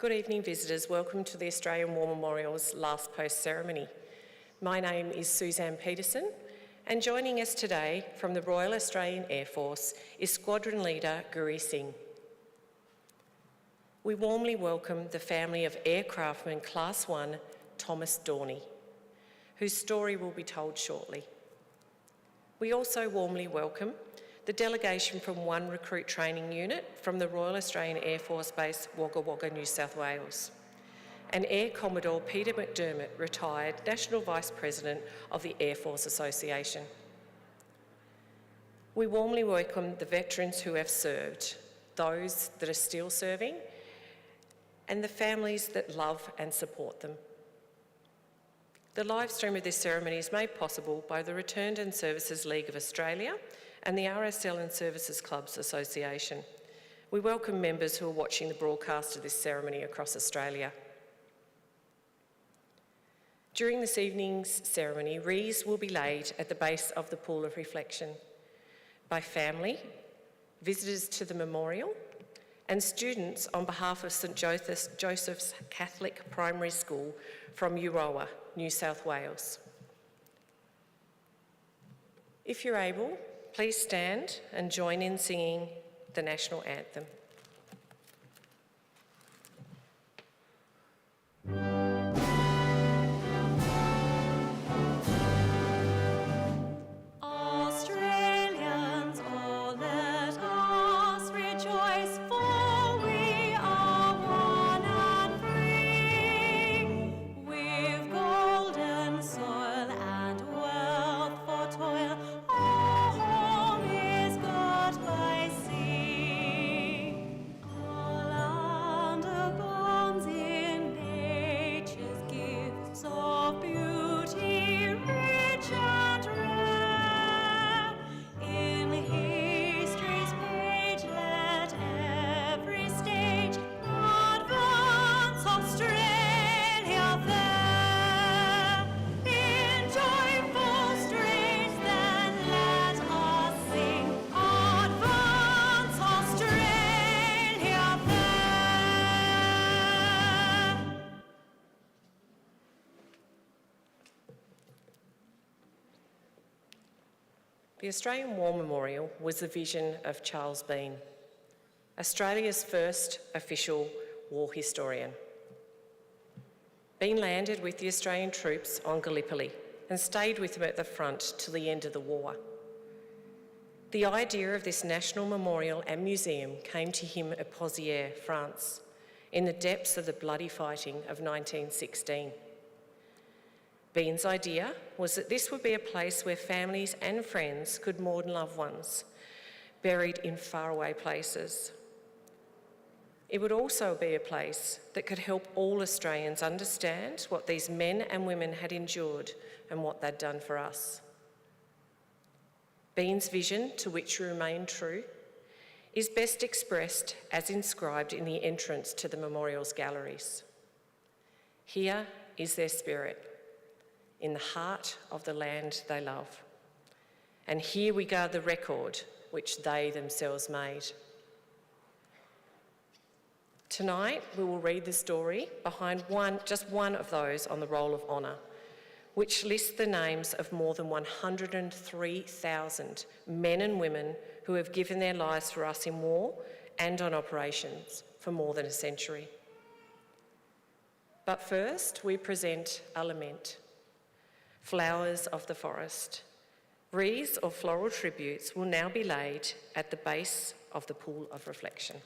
Good evening, visitors. Welcome to the Australian War Memorial's last post ceremony. My name is Suzanne Peterson, and joining us today from the Royal Australian Air Force is Squadron Leader Guri Singh. We warmly welcome the family of Aircraftman Class 1 Thomas Dorney, whose story will be told shortly. We also warmly welcome the delegation from 1 Recruit Training Unit from the Royal Australian Air Force Base Wagga Wagga, New South Wales, and Air Commodore Peter McDermott, retired National Vice President of the Air Force Association. We warmly welcome the veterans who have served, those that are still serving, and the families that love and support them. The live stream of this ceremony is made possible by the Returned and Services League of Australia and the RSL and Services Clubs Association. We welcome members who are watching the broadcast of this ceremony across Australia. During this evening's ceremony, wreaths will be laid at the base of the Pool of Reflection by family, visitors to the memorial, and students on behalf of St Joseph's Catholic Primary School from Euroa, New South Wales. If you're able, please stand and join in singing the National Anthem. The Australian War Memorial was the vision of Charles Bean, Australia's first official war historian. Bean landed with the Australian troops on Gallipoli and stayed with them at the front till the end of the war. The idea of this national memorial and museum came to him at Pozières, France, in the depths of the bloody fighting of 1916. Bean's idea was that this would be a place where families and friends could mourn loved ones buried in faraway places. It would also be a place that could help all Australians understand what these men and women had endured and what they'd done for us. Bean's vision, to which we remain true, is best expressed as inscribed in the entrance to the memorial's galleries. Here is their spirit, in the heart of the land they love. And here we guard the record which they themselves made. Tonight, we will read the story behind just one of those on the Roll of Honour, which lists the names of more than 103,000 men and women who have given their lives for us in war and on operations for more than a century. But first, we present a lament. Flowers of the forest. Wreaths or floral tributes will now be laid at the base of the Pool of Reflection.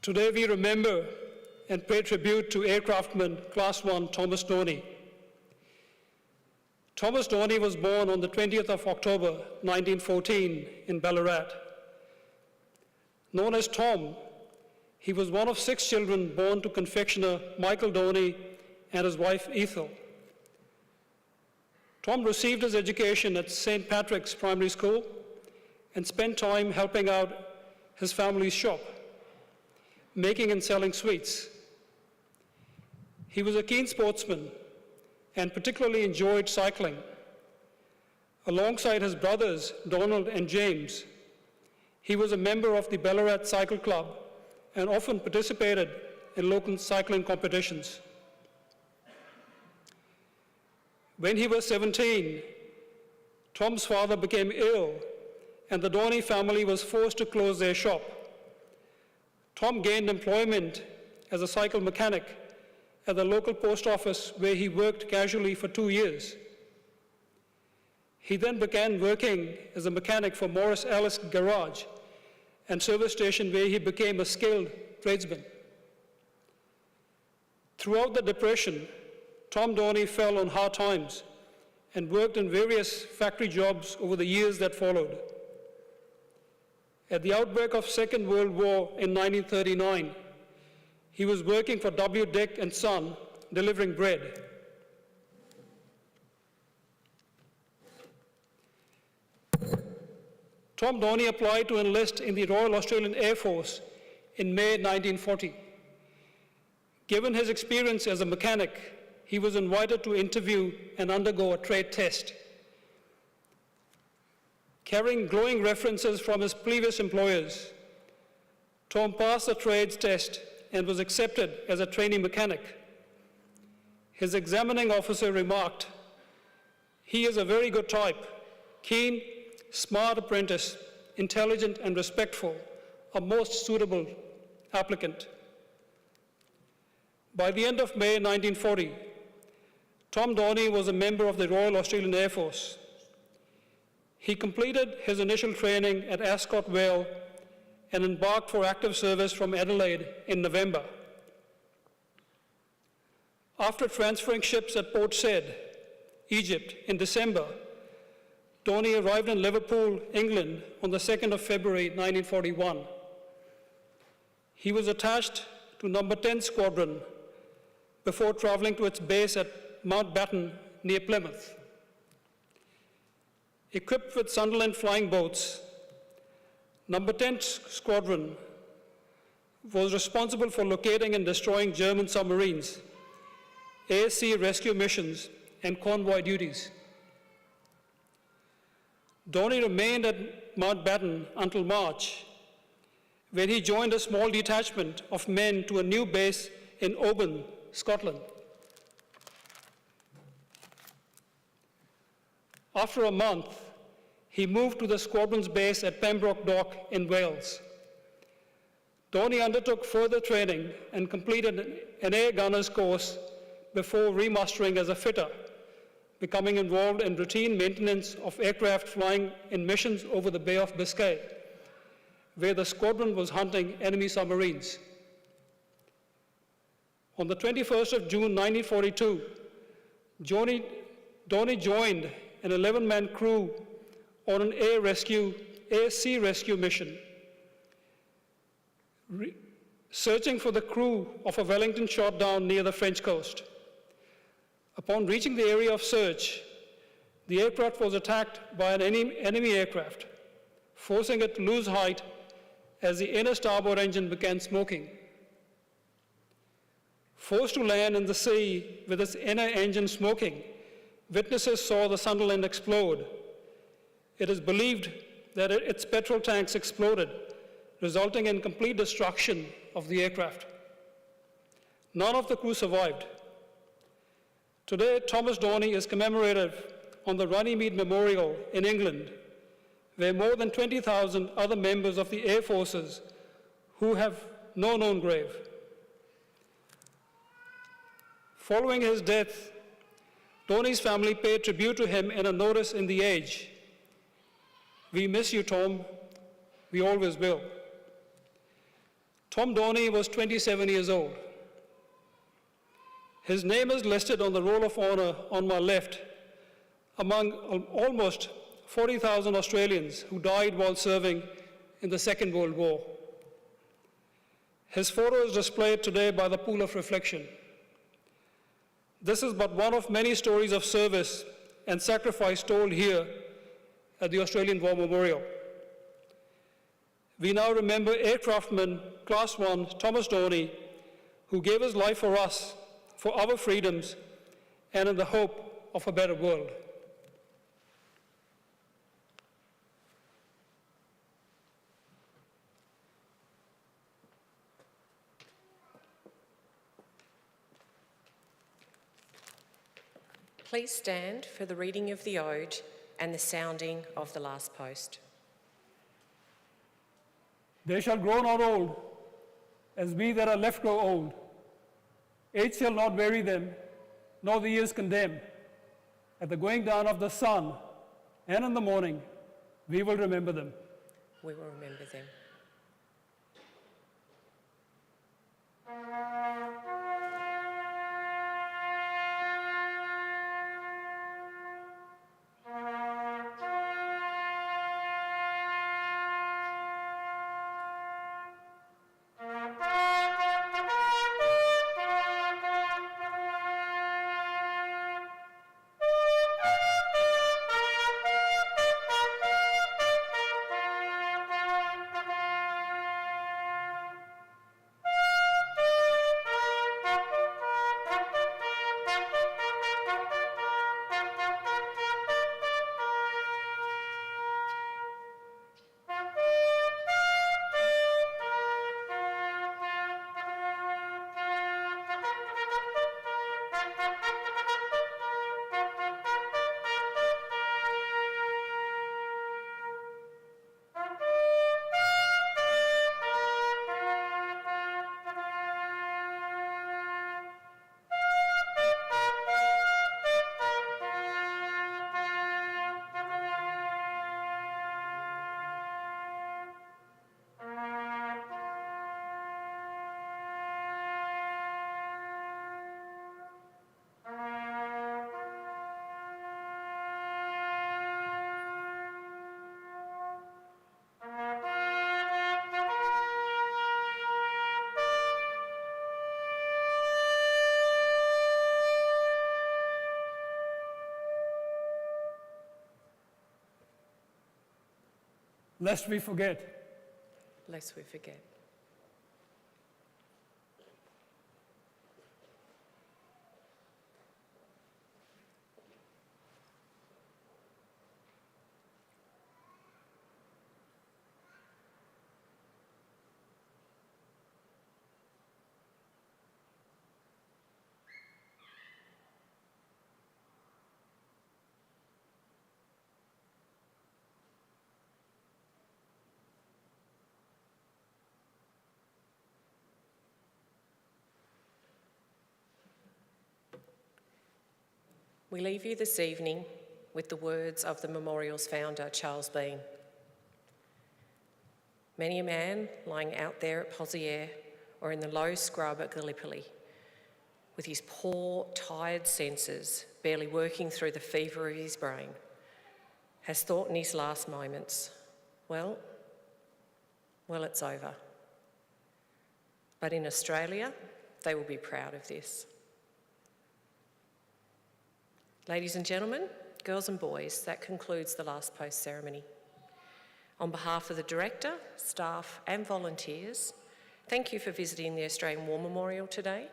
Today we remember and pay tribute to Aircraftman Class 1 Thomas Dorney. Thomas Dorney was born on the 20th of October 1914 in Ballarat. Known as Tom, he was one of 6 children born to confectioner Michael Dorney and his wife Ethel. Tom received his education at St. Patrick's Primary School and spent time helping out his family's shop, making and selling sweets. He was a keen sportsman and particularly enjoyed cycling. Alongside his brothers, Donald and James, he was a member of the Ballarat Cycle Club and often participated in local cycling competitions. When he was 17, Tom's father became ill and the Dorney family was forced to close their shop. Tom gained employment as a cycle mechanic at the local post office where he worked casually for 2 years. He then began working as a mechanic for Morris Ellis Garage and service station where he became a skilled tradesman. Throughout the Depression, Tom Dorney fell on hard times and worked in various factory jobs over the years that followed. At the outbreak of Second World War in 1939, he was working for W. Dick and Son, delivering bread. Tom Dorney applied to enlist in the Royal Australian Air Force in May 1940. Given his experience as a mechanic, he was invited to interview and undergo a trade test. Carrying glowing references from his previous employers, Tom passed the trades test and was accepted as a trainee mechanic. His examining officer remarked, "He is a very good type, keen, smart apprentice, intelligent and respectful, a most suitable applicant." By the end of May 1940, Tom Dorney was a member of the Royal Australian Air Force. He completed his initial training at Ascot Vale and embarked for active service from Adelaide in November. After transferring ships at Port Said, Egypt, in December, Dorney arrived in Liverpool, England on the 2nd of February 1941. He was attached to number 10 Squadron before traveling to its base at Mountbatten near Plymouth. Equipped with Sunderland flying boats, number 10 Squadron was responsible for locating and destroying German submarines, air sea rescue missions, and convoy duties. Dorney remained at Mountbatten until March, when he joined a small detachment of men to a new base in Oban, Scotland. After a month, he moved to the squadron's base at Pembroke Dock in Wales. Dorney undertook further training and completed an air gunner's course before remustering as a fitter, becoming involved in routine maintenance of aircraft flying in missions over the Bay of Biscay, where the squadron was hunting enemy submarines. On the 21st of June 1942, Dorney joined an 11-man crew on an air sea rescue mission, searching for the crew of a Wellington shot down near the French coast. Upon reaching the area of search, the aircraft was attacked by an enemy aircraft, forcing it to lose height as the inner starboard engine began smoking. Forced to land in the sea with its inner engine smoking, witnesses saw the Sunderland explode. It is believed that its petrol tanks exploded, resulting in complete destruction of the aircraft. None of the crew survived. Today, Thomas Dorney is commemorated on the Runnymede Memorial in England, where more than 20,000 other members of the Air Forces who have no known grave. Following his death, Dorney's family paid tribute to him in a notice in The Age. "We miss you, Tom. We always will." Tom Dorney was 27 years old. His name is listed on the Roll of Honour on my left among almost 40,000 Australians who died while serving in the Second World War. His photo is displayed today by the Pool of Reflection. This is but one of many stories of service and sacrifice told here at the Australian War Memorial. We now remember Aircraftman Class 1 Thomas Dorney, who gave his life for us, for our freedoms, and in the hope of a better world. Please stand for the reading of the Ode and the sounding of the last post. They shall grow not old, as we that are left grow old. Age shall not weary them, nor the years condemn. At the going down of the sun, and in the morning, we will remember them. We will remember them. Lest we forget. Lest we forget. We leave you this evening with the words of the memorial's founder, Charles Bean. Many a man lying out there at Poziere or in the low scrub at Gallipoli, with his poor, tired senses barely working through the fever of his brain, has thought in his last moments, well, it's over. But in Australia, they will be proud of this. Ladies and gentlemen, girls and boys, that concludes the last post ceremony. On behalf of the Director, staff and volunteers, thank you for visiting the Australian War Memorial today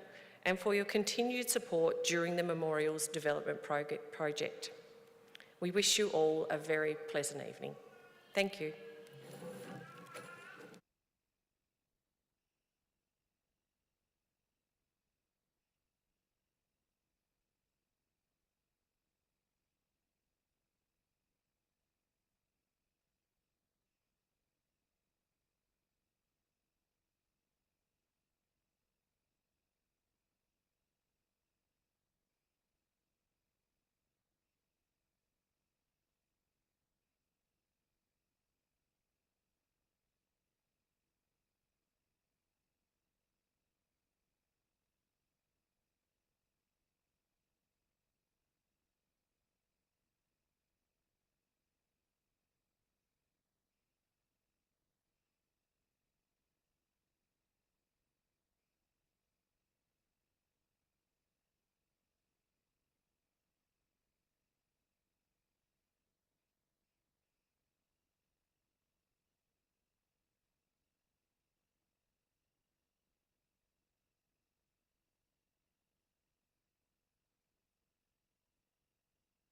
and for your continued support during the Memorial's development project. We wish you all a very pleasant evening. Thank you.